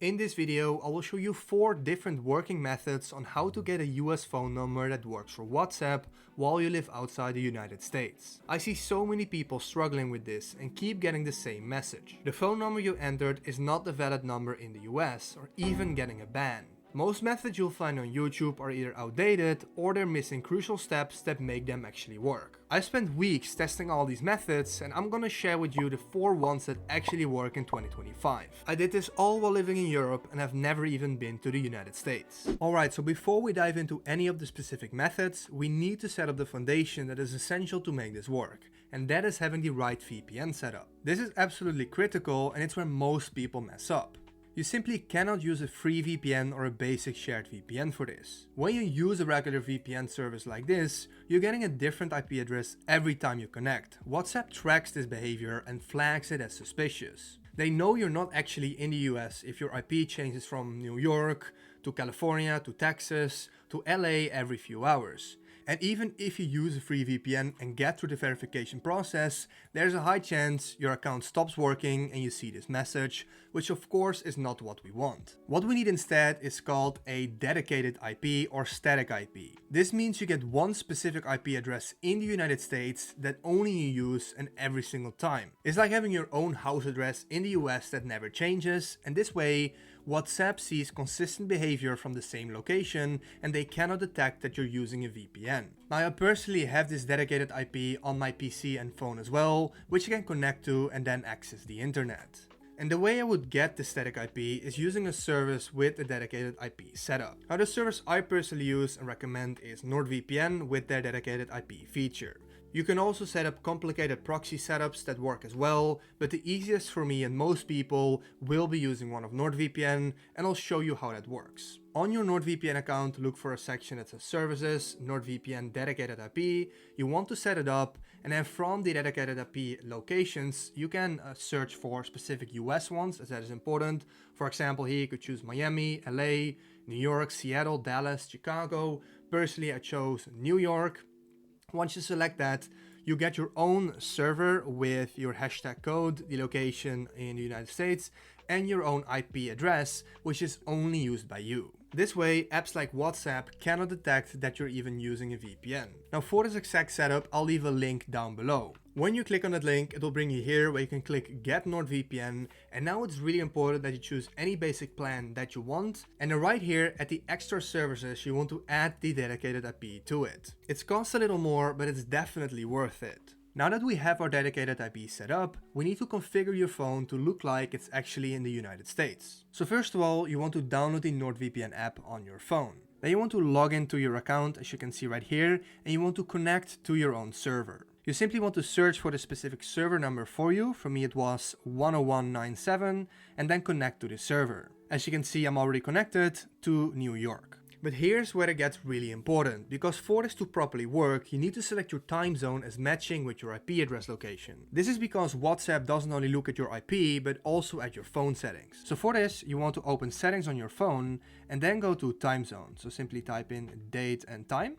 In this video, I will show you 4 different working methods on how to get a US phone number that works for WhatsApp while you live outside the United States. I see so many people struggling with this and keep getting the same message. The phone number you entered is not the valid number in the US or even getting a ban. Most methods you'll find on YouTube are either outdated or they're missing crucial steps that make them actually work. I spent weeks testing all these methods and I'm gonna share with you the 4 ones that actually work in 2025. I did this all while living in Europe and have never even been to the United States. Alright, so before we dive into any of the specific methods, we need to set up the foundation that is essential to make this work, and that is having the right VPN setup. This is absolutely critical and it's where most people mess up. You simply cannot use a free VPN or a basic shared VPN for this. When you use a regular VPN service like this, you're getting a different IP address every time you connect. WhatsApp tracks this behavior and flags it as suspicious. They know you're not actually in the US if your IP changes from New York to California to Texas to LA every few hours. And even if you use a free VPN and get through the verification process, there's a high chance your account stops working and you see this message, which of course is not what we want. What we need instead is called a dedicated IP or static IP. This means you get one specific IP address in the United States that only you use and every single time. It's like having your own house address in the US that never changes, and this way WhatsApp sees consistent behavior from the same location and they cannot detect that you're using a VPN. Now I personally have this dedicated IP on my PC and phone as well, which you can connect to and then access the internet. And the way I would get the static IP is using a service with a dedicated IP setup. Now the service I personally use and recommend is NordVPN with their dedicated IP feature. You can also set up complicated proxy setups that work as well, but the easiest for me and most people will be using one of NordVPN, and I'll show you how that works. On your NordVPN account, look for a section that says Services, NordVPN Dedicated IP. You want to set it up, and then from the dedicated IP locations, you can search for specific US ones, as that is important. For example, here you could choose Miami, LA, New York, Seattle, Dallas, Chicago. Personally, I chose New York. Once you select that, you get your own server with your hashtag code, the location in the United States, and your own IP address, which is only used by you. This way, apps like WhatsApp cannot detect that you're even using a VPN. Now for this exact setup, I'll leave a link down below. When you click on that link, it will bring you here where you can click Get NordVPN, and now it's really important that you choose any basic plan that you want, and then right here at the extra services you want to add the dedicated IP to it. It's cost a little more, but it's definitely worth it. Now that we have our dedicated IP set up, we need to configure your phone to look like it's actually in the United States. So first of all, you want to download the NordVPN app on your phone. Then you want to log into your account, as you can see right here, and you want to connect to your own server. You simply want to search for the specific server number for you. For me it was 10197, and then connect to the server. As you can see, I'm already connected to New York. But here's where it gets really important, because for this to properly work, you need to select your time zone as matching with your IP address location. This is because WhatsApp doesn't only look at your IP, but also at your phone settings. So for this, you want to open settings on your phone and then go to time zone. So simply type in date and time.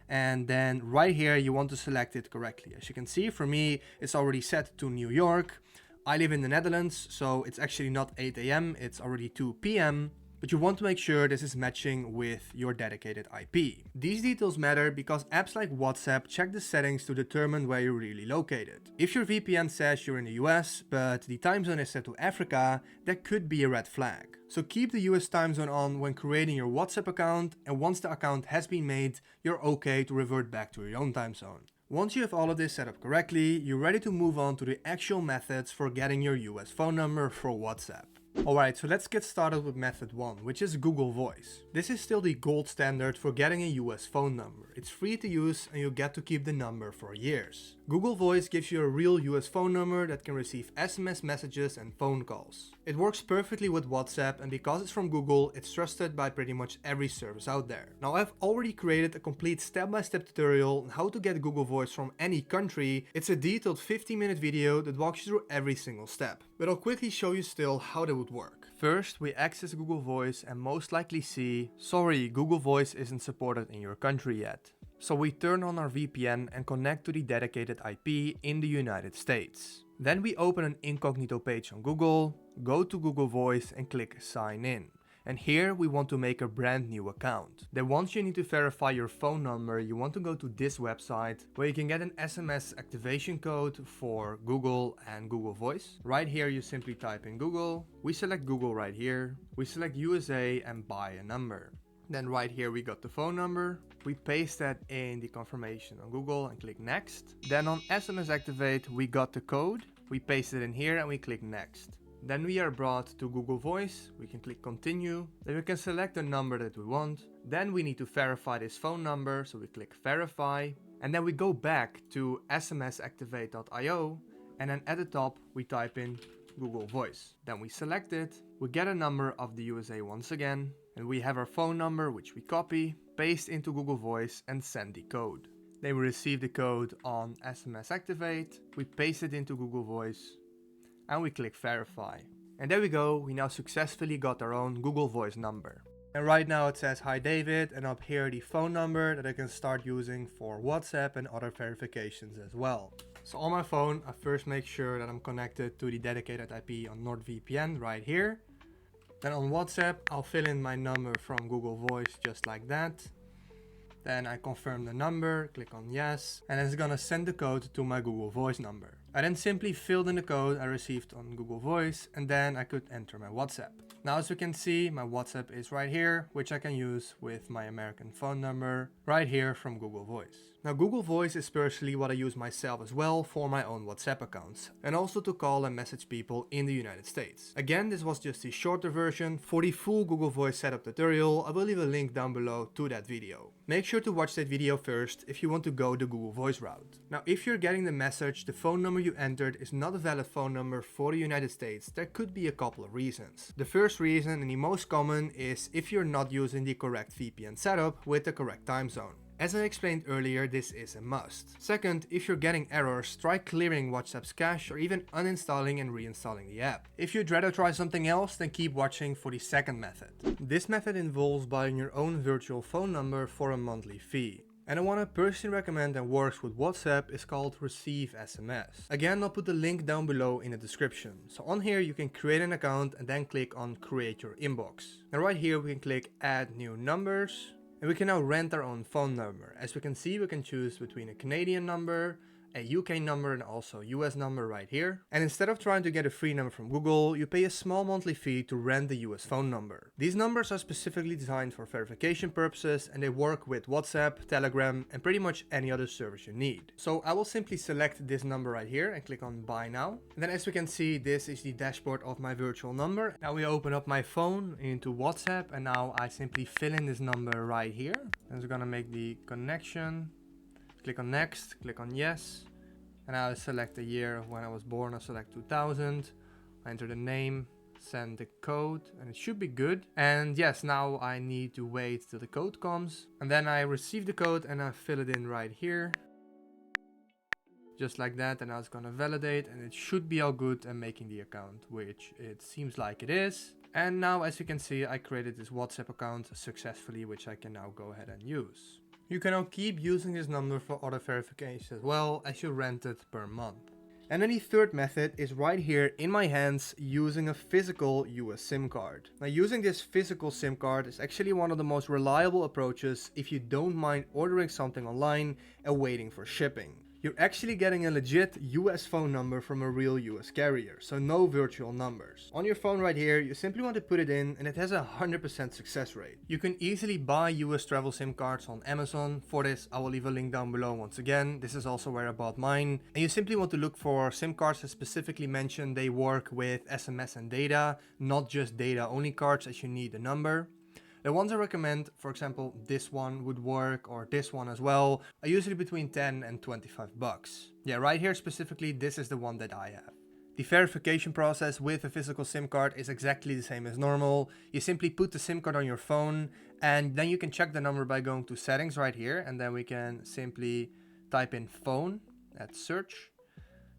And then right here, you want to select it correctly. As you can see, for me, it's already set to New York. I live in the Netherlands, so it's actually not 8 AM, it's already 2 PM. But you want to make sure this is matching with your dedicated IP. These details matter because apps like WhatsApp check the settings to determine where you're really located. If your VPN says you're in the US, but the time zone is set to Africa, that could be a red flag. So keep the US time zone on when creating your WhatsApp account, and once the account has been made, you're okay to revert back to your own time zone. Once you have all of this set up correctly, you're ready to move on to the actual methods for getting your US phone number for WhatsApp. Alright, so let's get started with method 1, which is Google Voice. This is still the gold standard for getting a US phone number. It's free to use and you get to keep the number for years. Google Voice gives you a real US phone number that can receive SMS messages and phone calls. It works perfectly with WhatsApp, and because it's from Google, it's trusted by pretty much every service out there. Now I've already created a complete step-by-step tutorial on how to get Google Voice from any country. It's a detailed 15-minute video that walks you through every single step. But I'll quickly show you still how that would work. First, we access Google Voice and most likely see, sorry, Google Voice isn't supported in your country yet. So we turn on our VPN and connect to the dedicated IP in the United States. Then we open an incognito page on Google, go to Google Voice and click sign in. And here we want to make a brand new account. Then once you need to verify your phone number, you want to go to this website where you can get an SMS activation code for Google and Google Voice. Right here you simply type in Google, we select Google right here, we select USA and buy a number. Then right here we got the phone number, we paste that in the confirmation on Google and click next. Then on SMS activate we got the code, we paste it in here and we click next. Then we are brought to Google Voice, we can click continue, then we can select the number that we want. Then we need to verify this phone number, so we click verify. And then we go back to smsactivate.io and then at the top we type in Google Voice. Then we select it, we get a number of the USA once again, and we have our phone number which we copy, paste into Google Voice and send the code. Then we receive the code on SMS Activate, we paste it into Google Voice, and we click verify. And there we go, we now successfully got our own Google Voice number. And right now it says hi David, and up here the phone number that I can start using for WhatsApp and other verifications as well. So on my phone I first make sure that I'm connected to the dedicated IP on NordVPN right here. Then on WhatsApp I'll fill in my number from Google Voice just like that. Then I confirm the number, click on yes, and it's gonna send the code to my Google Voice number. I then simply filled in the code I received on Google Voice, and then I could enter my WhatsApp. Now as you can see, my WhatsApp is right here, which I can use with my American phone number right here from Google Voice. Now Google Voice is personally what I use myself as well for my own WhatsApp accounts, and also to call and message people in the United States. Again, this was just the shorter version. For the full Google Voice setup tutorial, I will leave a link down below to that video. Make sure to watch that video first if you want to go the Google Voice route. Now if you're getting the message the phone number you entered is not a valid phone number for the United States, there could be a couple of reasons. The first reason, and the most common, is if you're not using the correct VPN setup with the correct time zone. As I explained earlier, this is a must. Second, if you're getting errors, try clearing WhatsApp's cache or even uninstalling and reinstalling the app. If you'd rather try something else, then keep watching for the second method. This method involves buying your own virtual phone number for a monthly fee. And the one I personally recommend and works with WhatsApp is called Receive SMS. Again, I'll put the link down below in the description. So on here you can create an account and then click on Create Your Inbox. And right here we can click Add New Numbers. And we can now rent our own phone number. As we can see, we can choose between a Canadian number, a UK number and also a US number right here. And instead of trying to get a free number from Google, you pay a small monthly fee to rent the US phone number. These numbers are specifically designed for verification purposes and they work with WhatsApp, Telegram and pretty much any other service you need. So I will simply select this number right here and click on buy now. And then as we can see, this is the dashboard of my virtual number. Now we open up my phone into WhatsApp and now I simply fill in this number right here. And we're gonna make the connection. Click on next, click on yes, and I'll select the year of when I was born. I'll select 2000, I enter the name, send the code, and it should be good. And yes, now I need to wait till the code comes, and then I receive the code and I fill it in right here. Just like that, and now it's gonna validate, and it should be all good and making the account, which it seems like it is. And now as you can see, I created this WhatsApp account successfully, which I can now go ahead and use. You can now keep using this number for other verifications as well as you rent it per month. And then the third method is right here in my hands using a physical US SIM card. Now using this physical SIM card is actually one of the most reliable approaches if you don't mind ordering something online and waiting for shipping. You're actually getting a legit US phone number from a real US carrier, so no virtual numbers. On your phone right here, you simply want to put it in and it has a 100% success rate. You can easily buy US travel SIM cards on Amazon. For this, I will leave a link down below once again. This is also where I bought mine. And you simply want to look for SIM cards that specifically mention they work with SMS and data, not just data only cards as you need the number. The ones I recommend, for example, this one would work or this one as well, are usually between 10 and 25 bucks. Yeah, right here specifically, this is the one that I have. The verification process with a physical SIM card is exactly the same as normal. You simply put the SIM card on your phone and then you can check the number by going to settings right here, and then we can simply type in phone at search.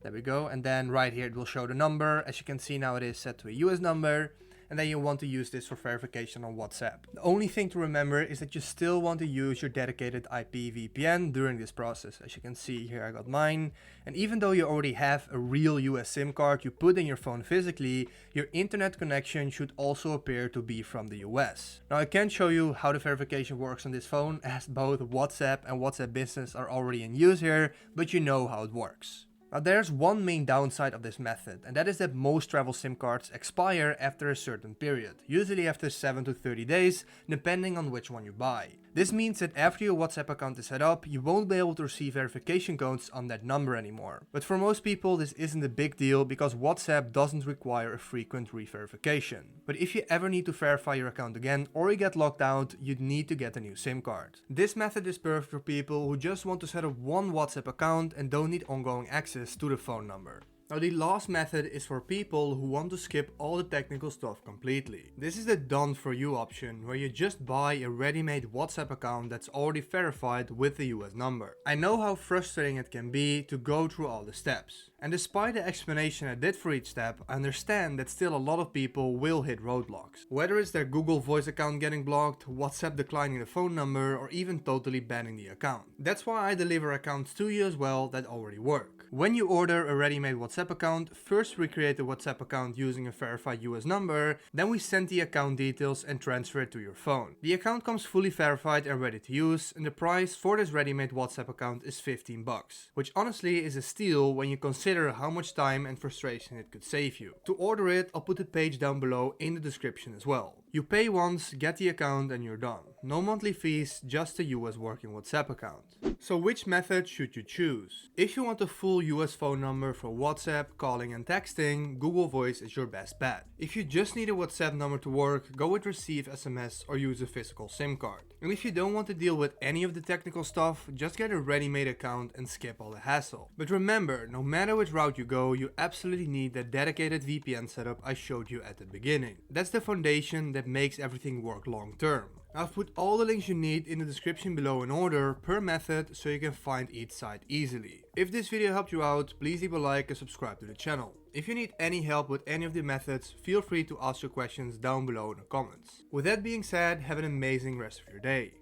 There we go, and then right here it will show the number. As you can see now, it is set to a US number. and then you want to use this for verification on WhatsApp. The only thing to remember is that you still want to use your dedicated IP VPN during this process. As you can see here, I got mine, and even though you already have a real US SIM card you put in your phone physically, your internet connection should also appear to be from the US. Now I can't show you how the verification works on this phone as both WhatsApp and WhatsApp Business are already in use here, but you know how it works. Now there's one main downside of this method, and that is that most travel SIM cards expire after a certain period, usually after 7 to 30 days, depending on which one you buy. This means that after your WhatsApp account is set up, you won't be able to receive verification codes on that number anymore. But for most people this isn't a big deal because WhatsApp doesn't require a frequent re-verification. But if you ever need to verify your account again or you get locked out, you'd need to get a new SIM card. This method is perfect for people who just want to set up one WhatsApp account and don't need ongoing access to the phone number. Now the last method is for people who want to skip all the technical stuff completely. This is the done for you option, where you just buy a ready-made WhatsApp account that's already verified with the US number. I know how frustrating it can be to go through all the steps. And despite the explanation I did for each step, I understand that still a lot of people will hit roadblocks. Whether it's their Google Voice account getting blocked, WhatsApp declining the phone number, or even totally banning the account. That's why I deliver accounts to you as well that already work. When you order a ready-made WhatsApp account, first we create a WhatsApp account using a verified US number, then we send the account details and transfer it to your phone. The account comes fully verified and ready to use, and the price for this ready-made WhatsApp account is 15 bucks, which honestly is a steal when you consider how much time and frustration it could save you. To order it, I'll put the page down below in the description as well. You pay once, get the account, and you're done. No monthly fees, just a US working WhatsApp account. So which method should you choose? If you want a full US phone number for WhatsApp, calling and texting, Google Voice is your best bet. If you just need a WhatsApp number to work, go with receive SMS or use a physical SIM card. And if you don't want to deal with any of the technical stuff, just get a ready-made account and skip all the hassle. But remember, no matter which route you go, you absolutely need that dedicated VPN setup I showed you at the beginning. That's the foundation that makes everything work long term. I've put all the links you need in the description below in order per method so you can find each site easily. If this video helped you out, please leave a like and subscribe to the channel. If you need any help with any of the methods, feel free to ask your questions down below in the comments. With that being said, have an amazing rest of your day.